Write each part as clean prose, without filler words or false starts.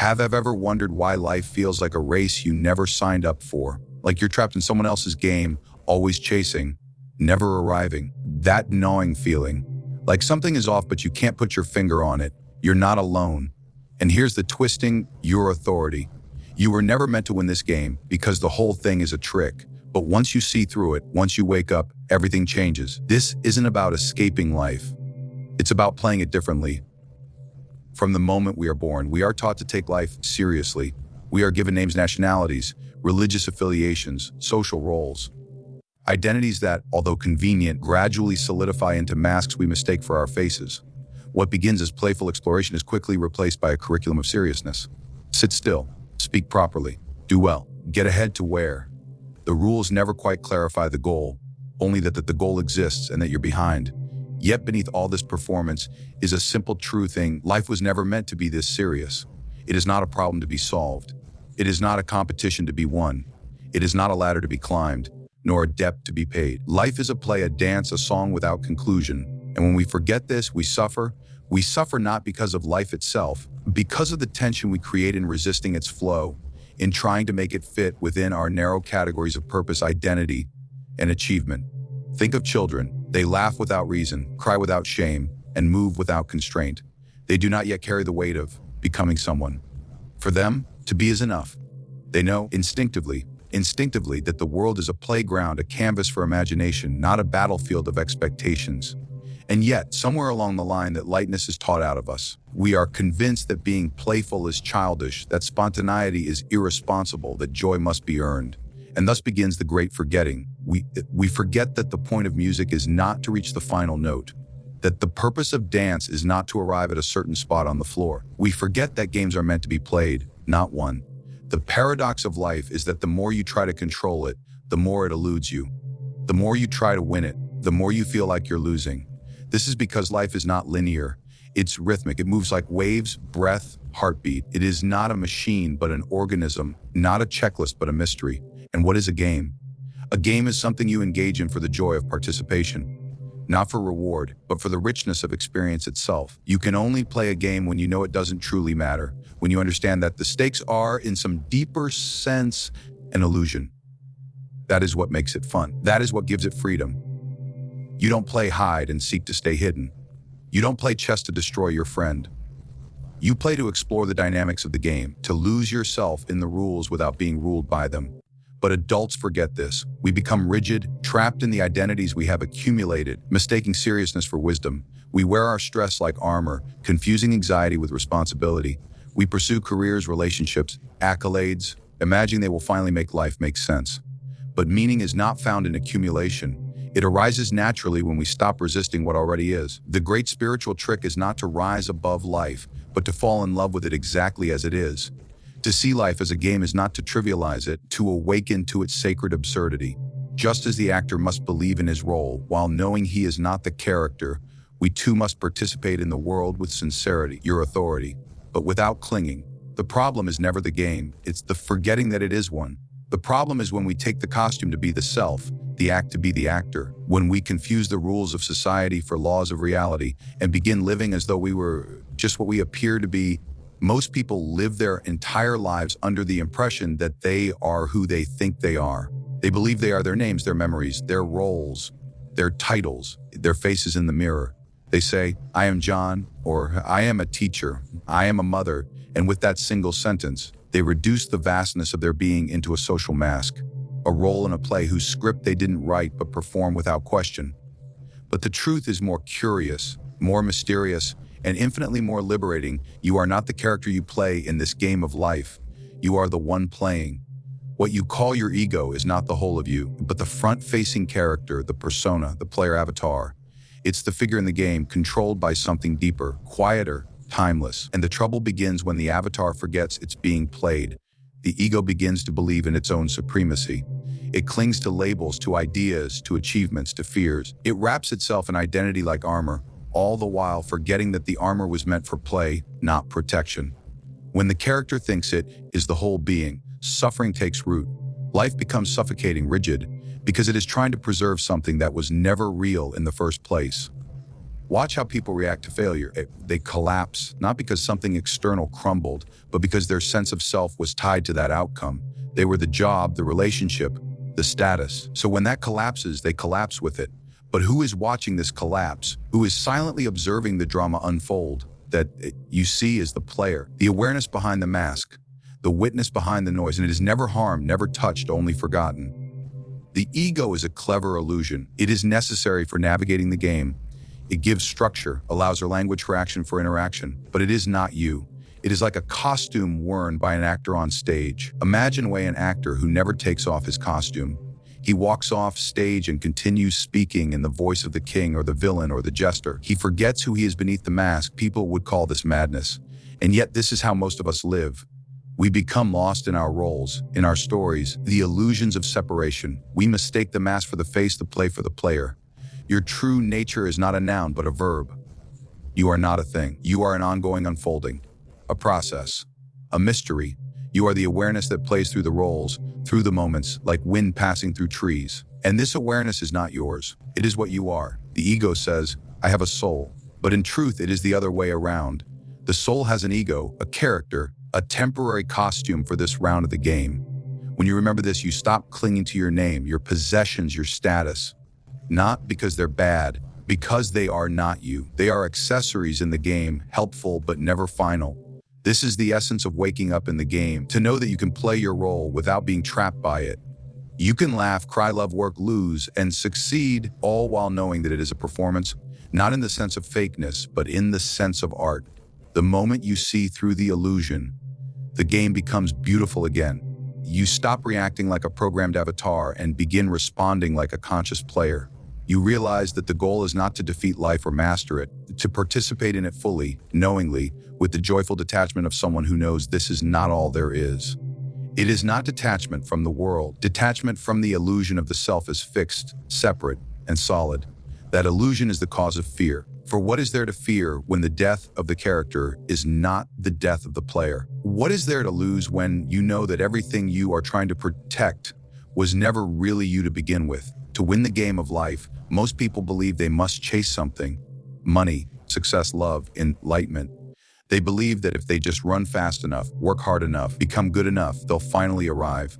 Have you ever wondered why life feels like a race you never signed up for? Like you're trapped in someone else's game, always chasing, never arriving. That gnawing feeling. Like something is off but you can't put your finger on it. You're not alone. And here's the twisting, your authority. You were never meant to win this game because the whole thing is a trick. But once you see through it, once you wake up, everything changes. This isn't about escaping life. It's about playing it differently. From the moment we are born, we are taught to take life seriously. We are given names, nationalities, religious affiliations, social roles. Identities that, although convenient, gradually solidify into masks we mistake for our faces. What begins as playful exploration is quickly replaced by a curriculum of seriousness. Sit still, speak properly, do well, get ahead to where. The rules never quite clarify the goal, only that the goal exists and that you're behind. Yet beneath all this performance is a simple true thing. Life was never meant to be this serious. It is not a problem to be solved. It is not a competition to be won. It is not a ladder to be climbed, nor a debt to be paid. Life is a play, a dance, a song without conclusion. And when we forget this, we suffer. We suffer not because of life itself, because of the tension we create in resisting its flow, in trying to make it fit within our narrow categories of purpose, identity, and achievement. Think of children. They laugh without reason, cry without shame, and move without constraint. They do not yet carry the weight of becoming someone. For them, to be is enough. They know instinctively that the world is a playground, a canvas for imagination, not a battlefield of expectations. And yet, somewhere along the line, that lightness is taught out of us. We are convinced that being playful is childish, that spontaneity is irresponsible, that joy must be earned. And thus begins the great forgetting. We forget that the point of music is not to reach the final note, that the purpose of dance is not to arrive at a certain spot on the floor. We forget that games are meant to be played, not won. The paradox of life is that the more you try to control it, the more it eludes you. The more you try to win it, the more you feel like you're losing. This is because life is not linear. It's rhythmic. It moves like waves, breath, heartbeat. It is not a machine, but an organism, not a checklist, but a mystery. And what is a game? A game is something you engage in for the joy of participation, not for reward, but for the richness of experience itself. You can only play a game when you know it doesn't truly matter, when you understand that the stakes are, in some deeper sense, an illusion. That is what makes it fun. That is what gives it freedom. You don't play hide and seek to stay hidden. You don't play chess to destroy your friend. You play to explore the dynamics of the game, to lose yourself in the rules without being ruled by them. But adults forget this. We become rigid, trapped in the identities we have accumulated, mistaking seriousness for wisdom. We wear our stress like armor, confusing anxiety with responsibility. We pursue careers, relationships, accolades, imagining they will finally make life make sense. But meaning is not found in accumulation. It arises naturally when we stop resisting what already is. The great spiritual trick is not to rise above life, but to fall in love with it exactly as it is. To see life as a game is not to trivialize it, to awaken to its sacred absurdity. Just as the actor must believe in his role, while knowing he is not the character, we too must participate in the world with sincerity, your authority, but without clinging. The problem is never the game, it's the forgetting that it is one. The problem is when we take the costume to be the self, the act to be the actor, when we confuse the rules of society for laws of reality and begin living as though we were just what we appear to be. Most people live their entire lives under the impression that they are who they think they are. They believe they are their names, their memories, their roles, their titles, their faces in the mirror. They say, I am John, or I am a teacher, I am a mother, and with that single sentence, they reduce the vastness of their being into a social mask, a role in a play whose script they didn't write but perform without question. But the truth is more curious, more mysterious, and infinitely more liberating. You are not the character you play in this game of life. You are the one playing. What you call your ego is not the whole of you, but the front-facing character, the persona, the player avatar. It's the figure in the game controlled by something deeper, quieter, timeless. And the trouble begins when the avatar forgets it's being played. The ego begins to believe in its own supremacy. It clings to labels, to ideas, to achievements, to fears. It wraps itself in identity like armor, all the while forgetting that the armor was meant for play, not protection. When the character thinks it is the whole being, suffering takes root. Life becomes suffocating, rigid, because it is trying to preserve something that was never real in the first place. Watch how people react to failure. They collapse, not because something external crumbled, but because their sense of self was tied to that outcome. They were the job, the relationship, the status. So when that collapses, they collapse with it. But who is watching this collapse? Who is silently observing the drama unfold? That you see is the player, the awareness behind the mask, the witness behind the noise, and it is never harmed, never touched, only forgotten. The ego is a clever illusion. It is necessary for navigating the game. It gives structure, allows our language for action, for interaction, but it is not you. It is like a costume worn by an actor on stage. Imagine away an actor who never takes off his costume. He walks off stage and continues speaking in the voice of the king or the villain or the jester. He forgets who he is beneath the mask. People would call this madness. And yet this is how most of us live. We become lost in our roles, in our stories, the illusions of separation. We mistake the mask for the face, the play for the player. Your true nature is not a noun, but a verb. You are not a thing. You are an ongoing unfolding, a process, a mystery. You are the awareness that plays through the roles, through the moments, like wind passing through trees. And this awareness is not yours. It is what you are. The ego says, I have a soul. But in truth, it is the other way around. The soul has an ego, a character, a temporary costume for this round of the game. When you remember this, you stop clinging to your name, your possessions, your status. Not because they're bad, because they are not you. They are accessories in the game, helpful but never final. This is the essence of waking up in the game, to know that you can play your role without being trapped by it. You can laugh, cry, love, work, lose, and succeed, all while knowing that it is a performance, not in the sense of fakeness, but in the sense of art. The moment you see through the illusion, the game becomes beautiful again. You stop reacting like a programmed avatar and begin responding like a conscious player. You realize that the goal is not to defeat life or master it, to participate in it fully, knowingly, with the joyful detachment of someone who knows this is not all there is. It is not detachment from the world. Detachment from the illusion of the self is fixed, separate, and solid. That illusion is the cause of fear. For what is there to fear when the death of the character is not the death of the player? What is there to lose when you know that everything you are trying to protect was never really you to begin with? To win the game of life, most people believe they must chase something: money, success, love, enlightenment. They believe that if they just run fast enough, work hard enough, become good enough, they'll finally arrive.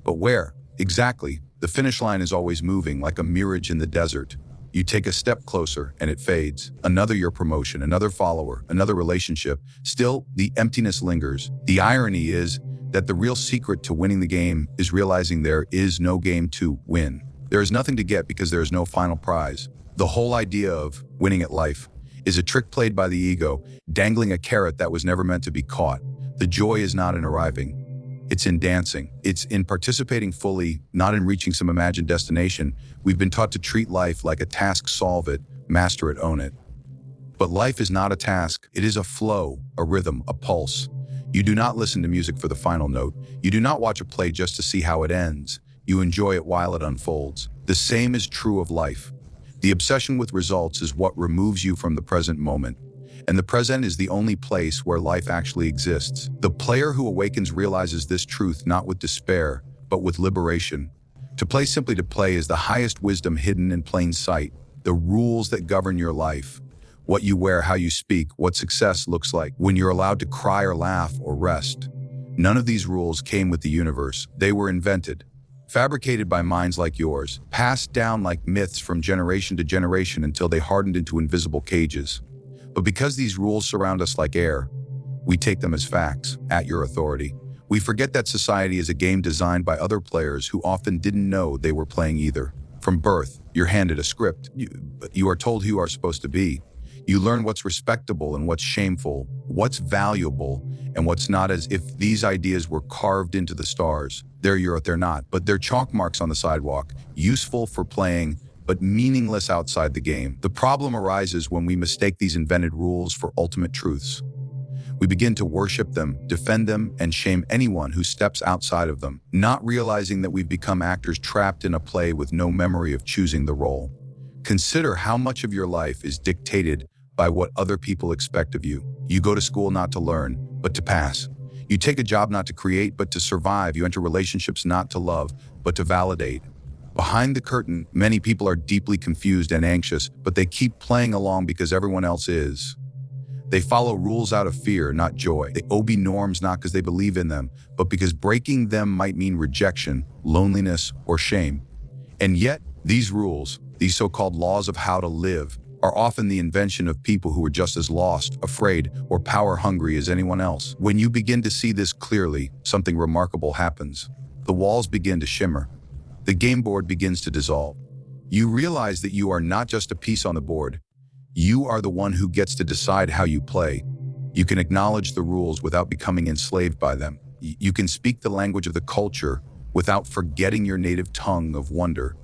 But where? Exactly. The finish line is always moving, like a mirage in the desert. You take a step closer and it fades. Another year promotion, another follower, another relationship. Still, the emptiness lingers. The irony is that the real secret to winning the game is realizing there is no game to win. There is nothing to get because there is no final prize. The whole idea of winning at life is a trick played by the ego, dangling a carrot that was never meant to be caught. The joy is not in arriving. It's in dancing. It's in participating fully, not in reaching some imagined destination. We've been taught to treat life like a task: solve it, master it, own it. But life is not a task. It is a flow, a rhythm, a pulse. You do not listen to music for the final note. You do not watch a play just to see how it ends. You enjoy it while it unfolds. The same is true of life. The obsession with results is what removes you from the present moment. And the present is the only place where life actually exists. The player who awakens realizes this truth not with despair, but with liberation. To play simply to play is the highest wisdom hidden in plain sight. The rules that govern your life. What you wear, how you speak, what success looks like, when you're allowed to cry or laugh or rest. None of these rules came with the universe. They were invented. Fabricated by minds like yours, passed down like myths from generation to generation until they hardened into invisible cages. But because these rules surround us like air, we take them as facts, at your authority. We forget that society is a game designed by other players who often didn't know they were playing either. From birth, you're handed a script. You are told who you are supposed to be. You learn what's respectable and what's shameful, what's valuable and what's not, as if these ideas were carved into the stars. They're not, but they're chalk marks on the sidewalk, useful for playing, but meaningless outside the game. The problem arises when we mistake these invented rules for ultimate truths. We begin to worship them, defend them, and shame anyone who steps outside of them, not realizing that we've become actors trapped in a play with no memory of choosing the role. Consider how much of your life is dictated by what other people expect of you. You go to school not to learn, but to pass. You take a job not to create, but to survive. You enter relationships not to love, but to validate. Behind the curtain, many people are deeply confused and anxious, but they keep playing along because everyone else is. They follow rules out of fear, not joy. They obey norms not because they believe in them, but because breaking them might mean rejection, loneliness, or shame. And yet, these rules, these so-called laws of how to live, are often the invention of people who are just as lost, afraid, or power-hungry as anyone else. When you begin to see this clearly, something remarkable happens. The walls begin to shimmer. The game board begins to dissolve. You realize that you are not just a piece on the board. You are the one who gets to decide how you play. You can acknowledge the rules without becoming enslaved by them. You can speak the language of the culture without forgetting your native tongue of wonder.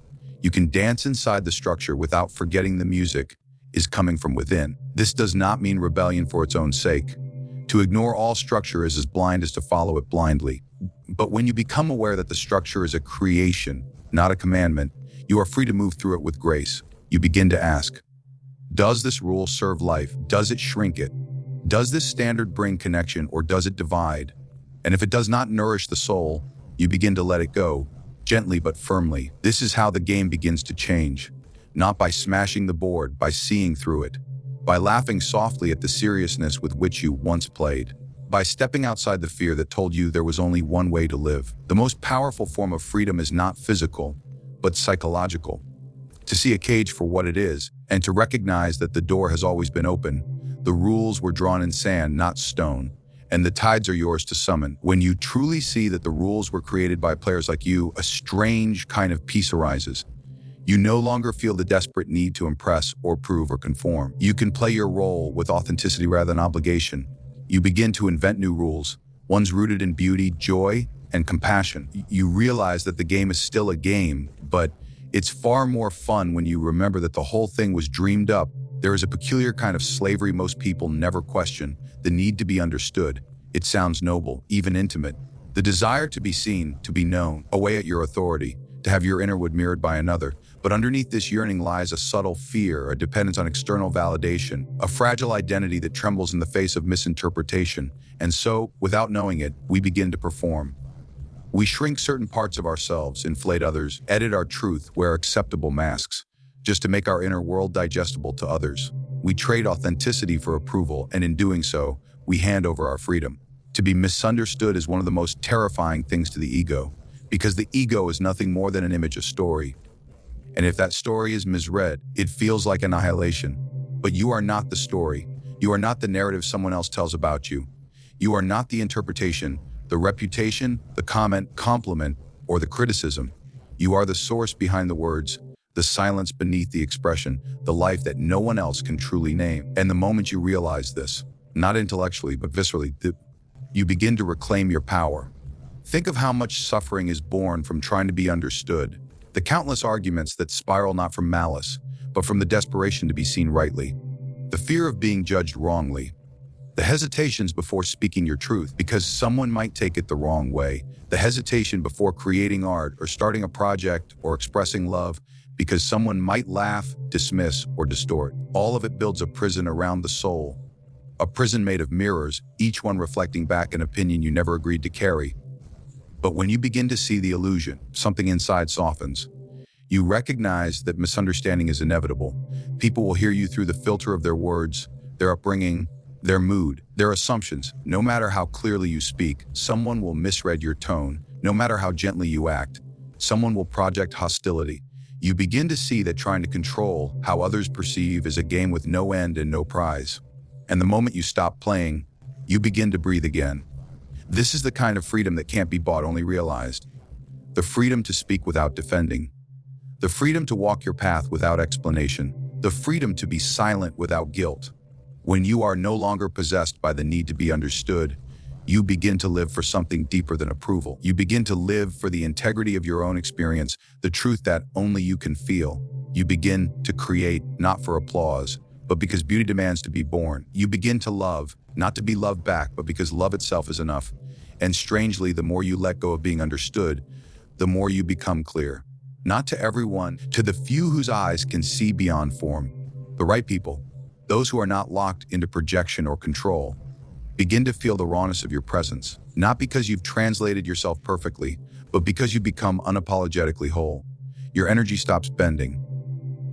You can dance inside the structure without forgetting the music is coming from within. This does not mean rebellion for its own sake. To ignore all structure is as blind as to follow it blindly. But when you become aware that the structure is a creation, not a commandment, you are free to move through it with grace. You begin to ask, does this rule serve life? Does it shrink it? Does this standard bring connection or does it divide? And if it does not nourish the soul, you begin to let it go, gently but firmly. This is how the game begins to change. Not by smashing the board, by seeing through it. By laughing softly at the seriousness with which you once played. By stepping outside the fear that told you there was only one way to live. The most powerful form of freedom is not physical, but psychological. To see a cage for what it is, and to recognize that the door has always been open. The rules were drawn in sand, not stone, and the tides are yours to summon. When you truly see that the rules were created by players like you, a strange kind of peace arises. You no longer feel the desperate need to impress or prove or conform. You can play your role with authenticity rather than obligation. You begin to invent new rules, ones rooted in beauty, joy, and compassion. You realize that the game is still a game, but it's far more fun when you remember that the whole thing was dreamed up. There is a peculiar kind of slavery most people never question, the need to be understood. It sounds noble, even intimate. The desire to be seen, to be known, away at your authority, to have your inner wood mirrored by another. But underneath this yearning lies a subtle fear, a dependence on external validation, a fragile identity that trembles in the face of misinterpretation. And so, without knowing it, we begin to perform. We shrink certain parts of ourselves, inflate others, edit our truth, wear acceptable masks, just to make our inner world digestible to others. We trade authenticity for approval, and in doing so, we hand over our freedom. To be misunderstood is one of the most terrifying things to the ego, because the ego is nothing more than an image, a story. And if that story is misread, it feels like annihilation. But you are not the story. You are not the narrative someone else tells about you. You are not the interpretation, the reputation, the comment, compliment, or the criticism. You are the source behind the words, the silence beneath the expression, the life that no one else can truly name. And the moment you realize this, not intellectually, but viscerally, you begin to reclaim your power. Think of how much suffering is born from trying to be understood. The countless arguments that spiral not from malice, but from the desperation to be seen rightly. The fear of being judged wrongly. The hesitations before speaking your truth because someone might take it the wrong way. The hesitation before creating art or starting a project or expressing love because someone might laugh, dismiss, or distort. All of it builds a prison around the soul. A prison made of mirrors, each one reflecting back an opinion you never agreed to carry. But when you begin to see the illusion, something inside softens. You recognize that misunderstanding is inevitable. People will hear you through the filter of their words, their upbringing, their mood, their assumptions. No matter how clearly you speak, someone will misread your tone. No matter how gently you act, someone will project hostility. You begin to see that trying to control how others perceive is a game with no end and no prize. And the moment you stop playing, you begin to breathe again. This is the kind of freedom that can't be bought, only realized. The freedom to speak without defending. The freedom to walk your path without explanation. The freedom to be silent without guilt. When you are no longer possessed by the need to be understood, you begin to live for something deeper than approval. You begin to live for the integrity of your own experience, the truth that only you can feel. You begin to create, not for applause, but because beauty demands to be born. You begin to love, not to be loved back, but because love itself is enough. And strangely, the more you let go of being understood, the more you become clear. Not to everyone, to the few whose eyes can see beyond form. The right people, those who are not locked into projection or control, begin to feel the rawness of your presence, not because you've translated yourself perfectly, but because you become unapologetically whole. Your energy stops bending.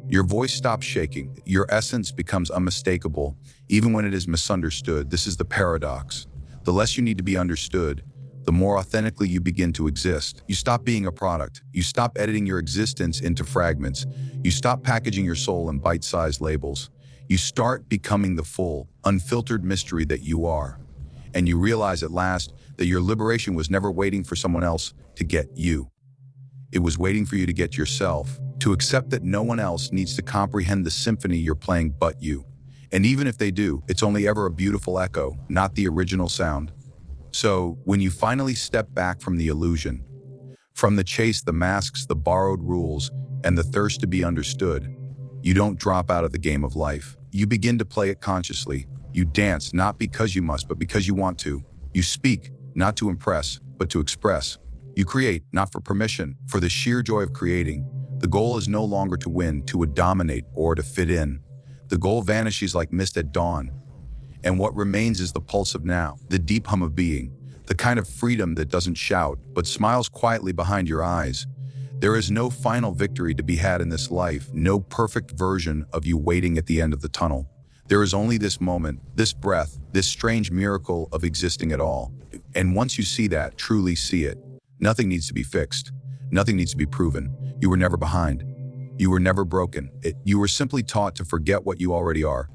Your voice stops shaking. Your essence becomes unmistakable, even when it is misunderstood. This is the paradox. The less you need to be understood, the more authentically you begin to exist. You stop being a product. You stop editing your existence into fragments. You stop packaging your soul in bite-sized labels. You start becoming the full, unfiltered mystery that you are. And you realize at last that your liberation was never waiting for someone else to get you. It was waiting for you to get yourself, to accept that no one else needs to comprehend the symphony you're playing but you. And even if they do, it's only ever a beautiful echo, not the original sound. So, when you finally step back from the illusion, from the chase, the masks, the borrowed rules, and the thirst to be understood, you don't drop out of the game of life. You begin to play it consciously. You dance, not because you must, but because you want to. You speak, not to impress, but to express. You create, not for permission, for the sheer joy of creating. The goal is no longer to win, to dominate, or to fit in. The goal vanishes like mist at dawn. And what remains is the pulse of now, the deep hum of being, the kind of freedom that doesn't shout, but smiles quietly behind your eyes. There is no final victory to be had in this life, no perfect version of you waiting at the end of the tunnel. There is only this moment, this breath, this strange miracle of existing at all. And once you see that, truly see it, nothing needs to be fixed. Nothing needs to be proven. You were never behind. You were never broken. You were simply taught to forget what you already are